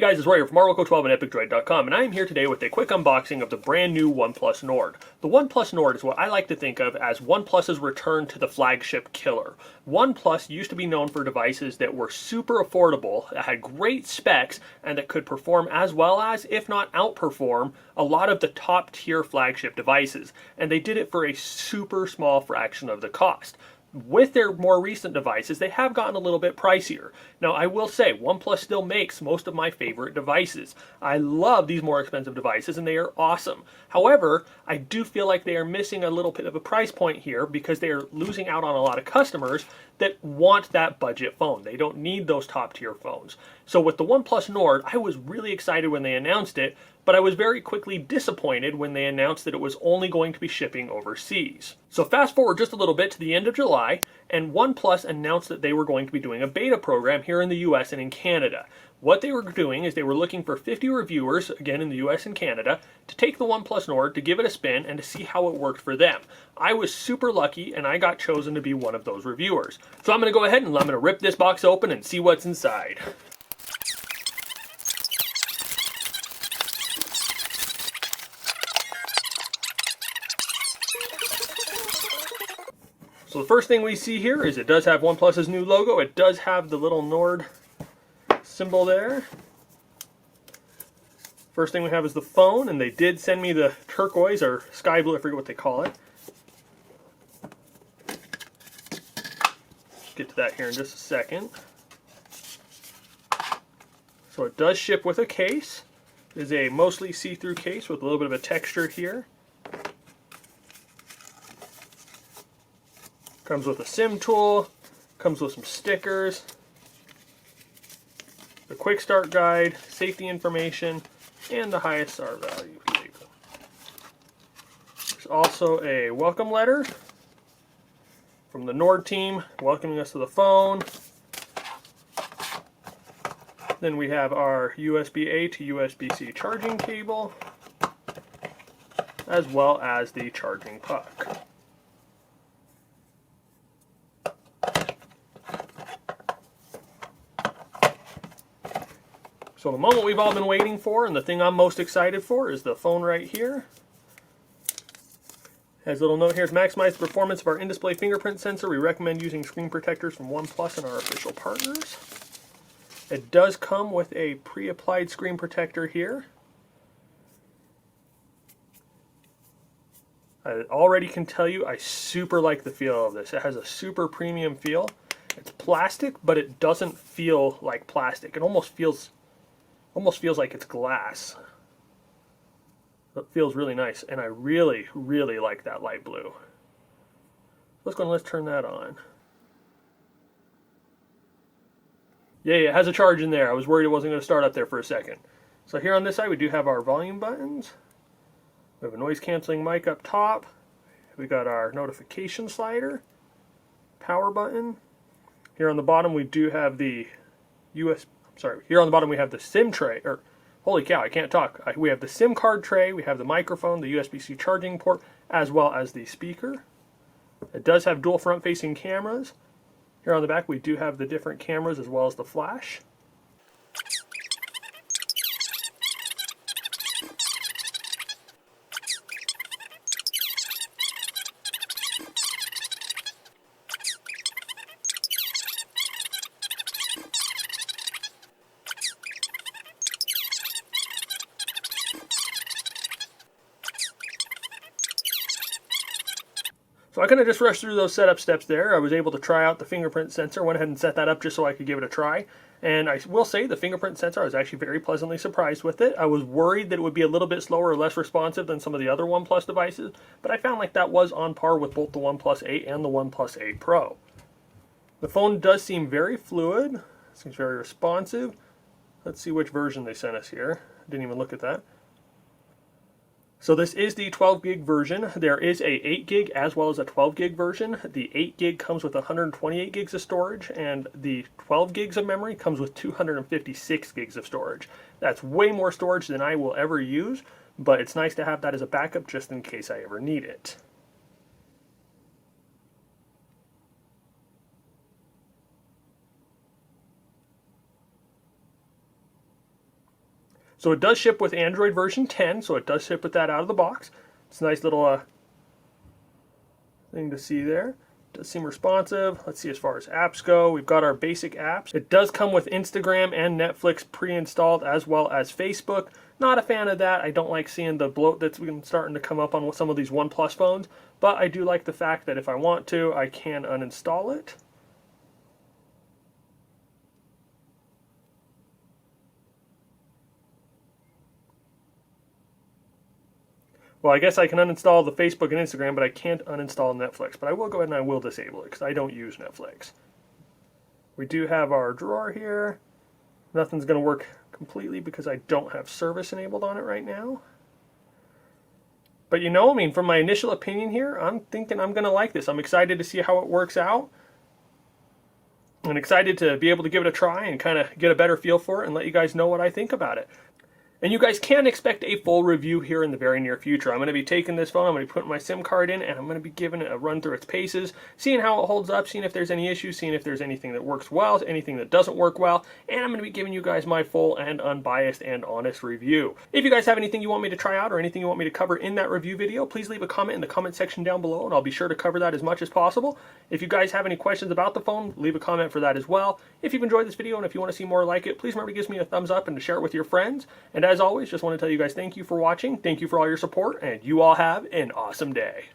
Hey guys, it's Roy here from RLoco12 and EpicDroid.com, and I am here today with a quick unboxing of the brand new OnePlus Nord. The OnePlus Nord is what I like to think of as OnePlus's return to the flagship killer. OnePlus used to be known for devices that were super affordable, that had great specs, and that could perform as well as, if not outperform, a lot of the top tier flagship devices. And they did it for a super small fraction of the cost. With their more recent devices, they have gotten a little bit pricier. Now, I will say, OnePlus still makes most of my favorite devices. I love these more expensive devices, and they are awesome. However, I do feel like they are missing a little bit of a price point here because they are losing out on a lot of customers that want that budget phone. They don't need those top-tier phones. So with the OnePlus Nord, I was really excited when they announced it, but I was very quickly disappointed when they announced that it was only going to be shipping overseas. So fast forward just a little bit to the end of July, and OnePlus announced that they were going to be doing a beta program here in the US and in Canada. What they were doing is they were looking for 50 reviewers, again in the US and Canada, to take the OnePlus Nord, to give it a spin, and to see how it worked for them. I was super lucky, and I got chosen to be one of those reviewers. So I'm going to go ahead and I'm going to rip this box open and see what's inside. So the first thing we see here is it does have OnePlus's new logo. It does have the little Nord symbol there. First thing we have is the phone, and they did send me the turquoise or sky blue, I forget what they call it. Get to that here in just a second. So it does ship with a case. It is a mostly see-through case with a little bit of a texture here. Comes with a SIM tool, comes with some stickers, the quick start guide, safety information, and the highest SAR value. There's also a welcome letter from the Nord team welcoming us to the phone. Then we have our USB-A to USB-C charging cable, as well as the charging puck. So the moment we've all been waiting for, and the thing I'm most excited for, is the phone right here. Has a little note here: to maximize the performance of our in-display fingerprint sensor, we recommend using screen protectors from OnePlus and our official partners. It does come with a pre-applied screen protector here. I already can tell you I super like the feel of this. It has a super premium feel. It's plastic, but it doesn't feel like plastic. It almost feels like it's glass. It feels really nice, and I really, really like that light blue. Let's turn that on. Yeah, it has a charge in there. I was worried it wasn't going to start up there for a second. So here on this side we do have our volume buttons. We have a noise canceling mic up top. We got our notification slider, power button. Here on the bottom we do have the here on the bottom we have the SIM tray, or holy cow, I can't talk. We have the SIM card tray, we have the microphone, the USB-C charging port, as well as the speaker. It does have dual front-facing cameras. Here on the back we do have the different cameras as well as the flash. So I kind of just rushed through those setup steps there. I was able to try out the fingerprint sensor, went ahead and set that up just so I could give it a try. And I will say the fingerprint sensor, I was actually very pleasantly surprised with it. I was worried that it would be a little bit slower or less responsive than some of the other OnePlus devices, but I found like that was on par with both the OnePlus 8 and the OnePlus 8 Pro. The phone does seem very fluid, seems very responsive. Let's see which version they sent us here. Didn't even look at that. So this is the 12 gig version. There is a 8 gig as well as a 12 gig version. The 8 gig comes with 128 gigs of storage, and the 12 gigs of memory comes with 256 gigs of storage. That's way more storage than I will ever use, but it's nice to have that as a backup just in case I ever need it. So it does ship with Android version 10, so it does ship with that out of the box. It's a nice little thing to see there. It does seem responsive. Let's see as far as apps go. We've got our basic apps. It does come with Instagram and Netflix pre-installed, as well as Facebook. Not a fan of that. I don't like seeing the bloat that's been starting to come up on some of these OnePlus phones, but I do like the fact that if I want to, I can uninstall it. Well, I guess I can uninstall the Facebook and Instagram, but I can't uninstall Netflix. But I will go ahead and I will disable it because I don't use Netflix. We do have our drawer here. Nothing's going to work completely because I don't have service enabled on it right now. But you know, I mean, from my initial opinion here, I'm thinking I'm going to like this. I'm excited to see how it works out. I'm excited to be able to give it a try and kind of get a better feel for it and let you guys know what I think about it. And you guys can expect a full review here in the very near future. I'm going to be taking this phone, I'm going to be putting my SIM card in, and I'm going to be giving it a run through its paces, seeing how it holds up, seeing if there's any issues, seeing if there's anything that works well, anything that doesn't work well, and I'm going to be giving you guys my full and unbiased and honest review. If you guys have anything you want me to try out or anything you want me to cover in that review video, please leave a comment in the comment section down below, and I'll be sure to cover that as much as possible. If you guys have any questions about the phone, leave a comment for that as well. If you've enjoyed this video and if you want to see more like it, please remember to give me a thumbs up and to share it with your friends. And as always, just want to tell you guys thank you for watching, thank you for all your support, and you all have an awesome day.